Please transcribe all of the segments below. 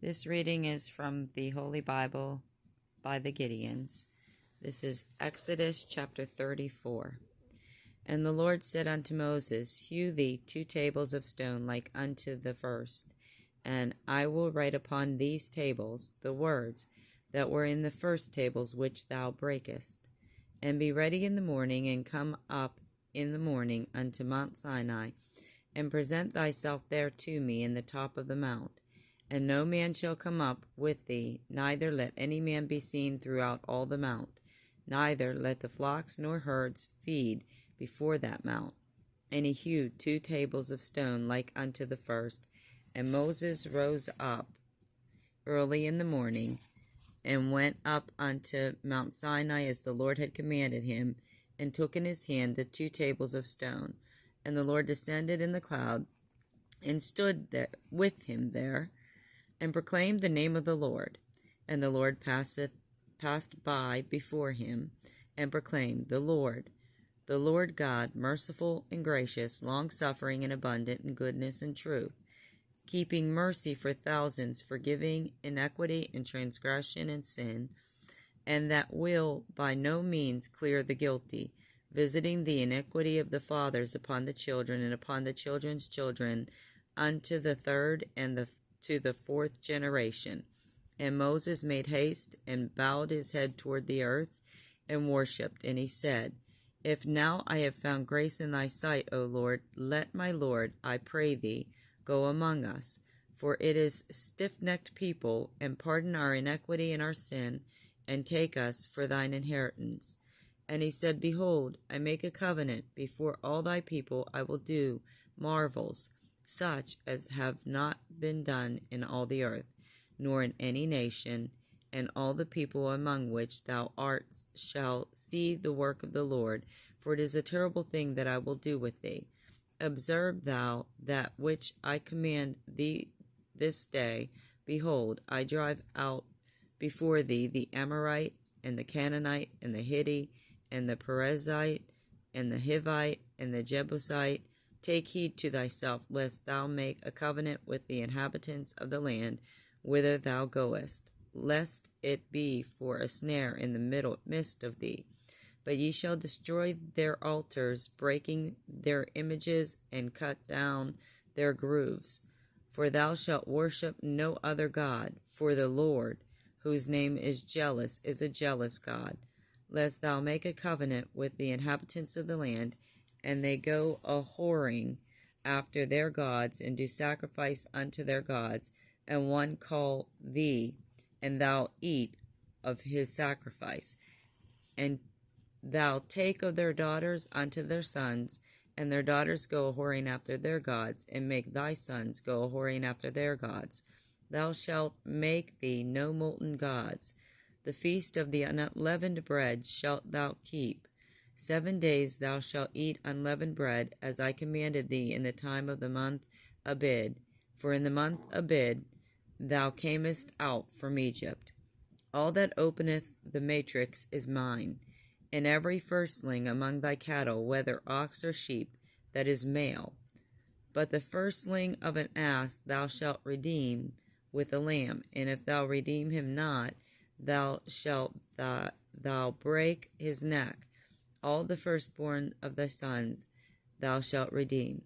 This reading is from the Holy Bible by the Gideons. This is Exodus chapter 34. And the Lord said unto Moses, Hew thee 2 tables of stone like unto the first, and I will write upon these tables the words that were in the first tables which thou breakest. And be ready in the morning, and come up in the morning unto Mount Sinai, and present thyself there to me in the top of the mount. And no man shall come up with thee, neither let any man be seen throughout all the mount, neither let the flocks nor herds feed before that mount. And he hewed 2 tables of stone like unto the first. And Moses rose up early in the morning, and went up unto Mount Sinai as the Lord had commanded him, and took in his hand the 2 tables of stone. And the Lord descended in the cloud, and stood there with him there, and proclaimed the name of the Lord. And the Lord passed by before him, and proclaimed, the Lord God, merciful and gracious, long-suffering and abundant in goodness and truth, keeping mercy for thousands, forgiving iniquity and transgression and sin, and that will by no means clear the guilty, visiting the iniquity of the fathers upon the children and upon the children's children, unto the 3rd and to the 4th generation. And Moses made haste, and bowed his head toward the earth, and worshipped. And he said, If now I have found grace in thy sight, O Lord, let my Lord, I pray thee, go among us. For it is stiff-necked people, and pardon our iniquity and our sin, and take us for thine inheritance. And he said, Behold, I make a covenant before all thy people. I will do marvels, such as have not been done in all the earth, nor in any nation, and all the people among which thou art shall see the work of the Lord, for it is a terrible thing that I will do with thee. Observe thou that which I command thee this day. Behold, I drive out before thee the Amorite, and the Canaanite, and the Hittite, and the Perizzite, and the Hivite, and the Jebusite. Take heed to thyself, lest thou make a covenant with the inhabitants of the land whither thou goest, lest it be for a snare in the midst of thee. But ye shall destroy their altars, breaking their images, and cut down their groves. For thou shalt worship no other God, for the Lord, whose name is jealous, is a jealous God. Lest thou make a covenant with the inhabitants of the land, and they go a-whoring after their gods, and do sacrifice unto their gods, and one call thee, and thou eat of his sacrifice. And thou take of their daughters unto their sons, and their daughters go a-whoring after their gods, and make thy sons go a-whoring after their gods. Thou shalt make thee no molten gods. The feast of the unleavened bread shalt thou keep. 7 days thou shalt eat unleavened bread, as I commanded thee in the time of the month Abib. For in the month Abib thou camest out from Egypt. All that openeth the matrix is mine, and every firstling among thy cattle, whether ox or sheep, that is male. But the firstling of an ass thou shalt redeem with a lamb, and if thou redeem him not, thou shalt thou break his neck. All the firstborn of thy sons thou shalt redeem,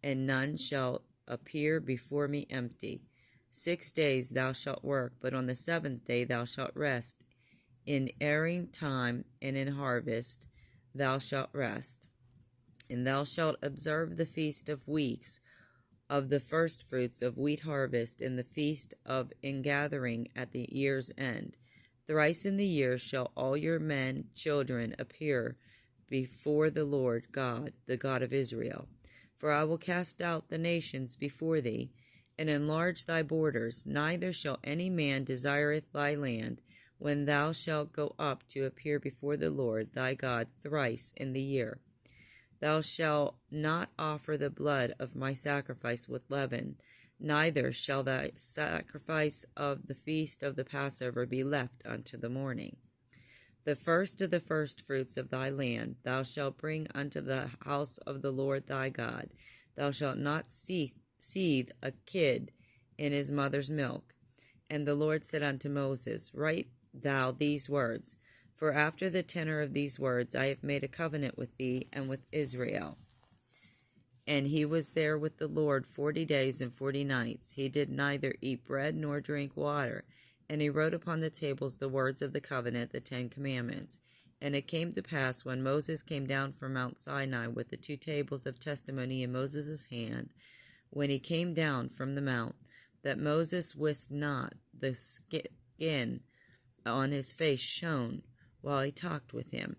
and none shall appear before me empty. 6 days thou shalt work, but on the 7th day thou shalt rest. In airing time and in harvest thou shalt rest. And thou shalt observe the feast of weeks, of the firstfruits of wheat harvest, and the feast of ingathering at the year's end. Thrice in the year shall all your men, children, appear before the Lord God, the God of Israel. For I will cast out the nations before thee, and enlarge thy borders. Neither shall any man desireth thy land, when thou shalt go up to appear before the Lord thy God thrice in the year. Thou shalt not offer the blood of my sacrifice with leaven, neither shall thy sacrifice of the feast of the Passover be left unto the morning. The first of the firstfruits of thy land thou shalt bring unto the house of the Lord thy God. Thou shalt not seethe a kid in his mother's milk. And the Lord said unto Moses, Write thou these words, for after the tenor of these words I have made a covenant with thee and with Israel. And he was there with the Lord 40 days and 40 nights. He did neither eat bread nor drink water. And he wrote upon the tables the words of the covenant, the 10 commandments. And it came to pass, when Moses came down from Mount Sinai with the 2 tables of testimony in Moses' hand, when he came down from the mount, that Moses wist not the skin on his face shone while he talked with him.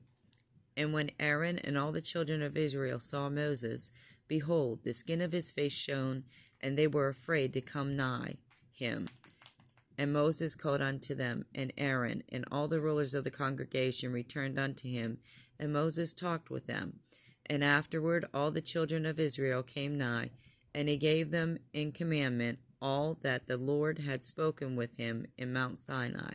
And when Aaron and all the children of Israel saw Moses, behold, the skin of his face shone, and they were afraid to come nigh him. And Moses called unto them, and Aaron and all the rulers of the congregation returned unto him, and Moses talked with them. And afterward all the children of Israel came nigh, and he gave them in commandment all that the Lord had spoken with him in Mount Sinai.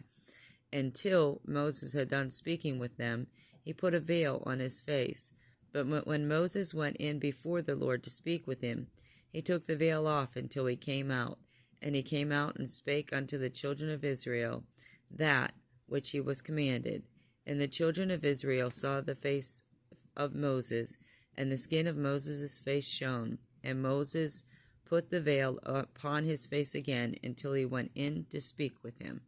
Until Moses had done speaking with them, he put a veil on his face. But when Moses went in before the Lord to speak with him, he took the veil off until he came out. And he came out and spake unto the children of Israel that which he was commanded. And the children of Israel saw the face of Moses, and the skin of Moses' face shone. And Moses put the veil upon his face again until he went in to speak with him.